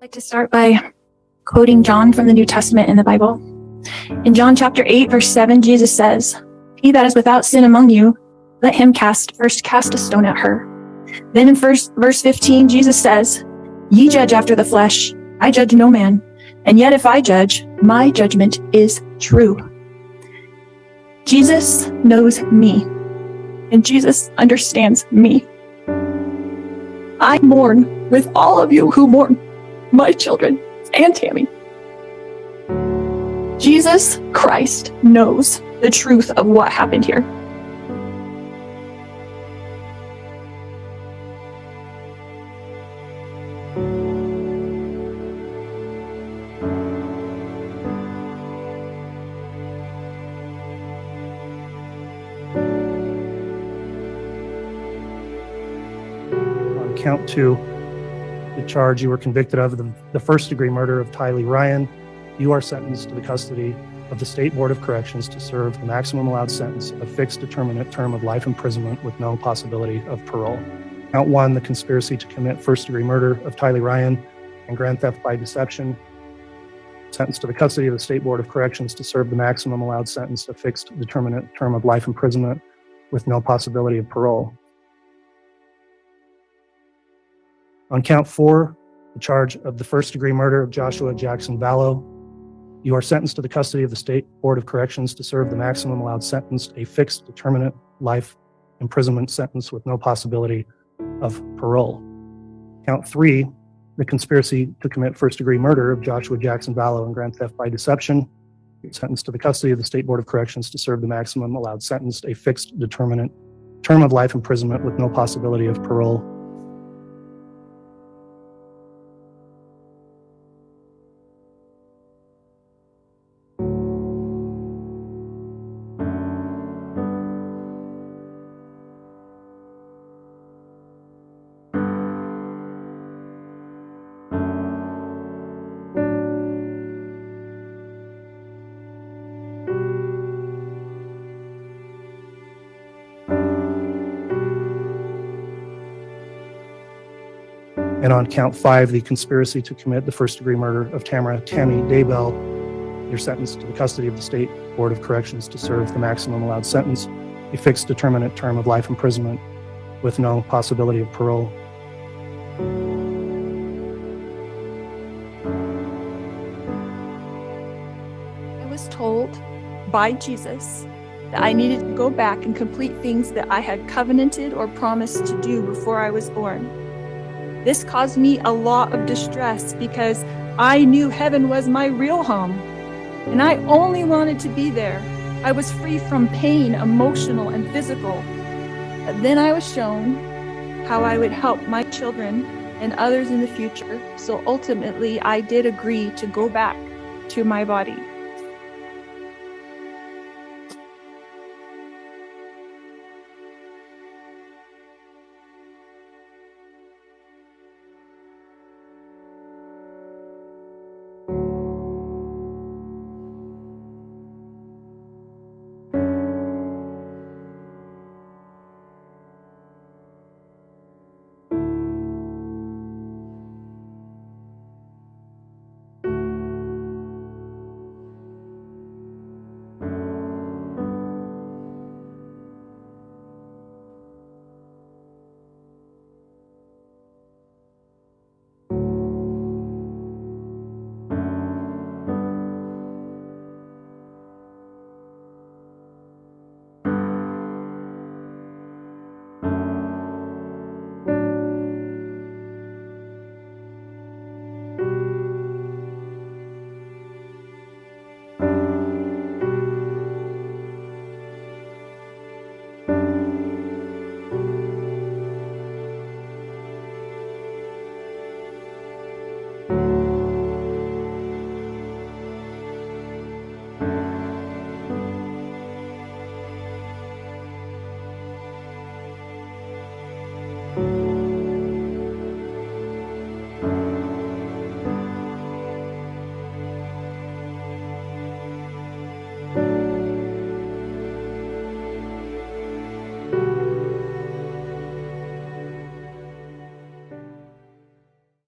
like to start by quoting John from the New Testament in the Bible. In John chapter 8, verse 7, Jesus says, "He that is without sin among you, let him first cast a stone at her." Then in verse 15, Jesus says, "Ye judge after the flesh, I judge no man. And yet if I judge, my judgment is true." Jesus knows me, and Jesus understands me. I mourn with all of you who mourn, my children and Tammy. Jesus Christ knows the truth of what happened here. On count 2, the charge you were convicted of, the first-degree murder of Tylee Ryan, you are sentenced to the custody of the State Board of Corrections to serve the maximum allowed sentence, a fixed determinate term of life imprisonment with no possibility of parole. Count 1, the conspiracy to commit first-degree murder of Tylee Ryan and grand theft by deception, sentenced to the custody of the State Board of Corrections to serve the maximum allowed sentence, a fixed determinate term of life imprisonment with no possibility of parole. On count 4, the charge of the first-degree murder of Joshua Jackson Vallow, you are sentenced to the custody of the State Board of Corrections to serve the maximum allowed sentence, a fixed determinate life imprisonment sentence with no possibility of parole. Count 3, the conspiracy to commit first-degree murder of Joshua Jackson Vallow and grand theft by deception, sentenced to the custody of the State Board of Corrections to serve the maximum allowed sentence, a fixed determinate term of life imprisonment with no possibility of parole. And on count 5, the conspiracy to commit the first-degree murder of Tammy Daybell, you're sentenced to the custody of the State Board of Corrections to serve the maximum allowed sentence, a fixed determinate term of life imprisonment with no possibility of parole. I was told by Jesus that I needed to go back and complete things that I had covenanted or promised to do before I was born. This caused me a lot of distress because I knew heaven was my real home, and I only wanted to be there. I was free from pain, emotional and physical. But then I was shown how I would help my children and others in the future, so ultimately I did agree to go back to my body.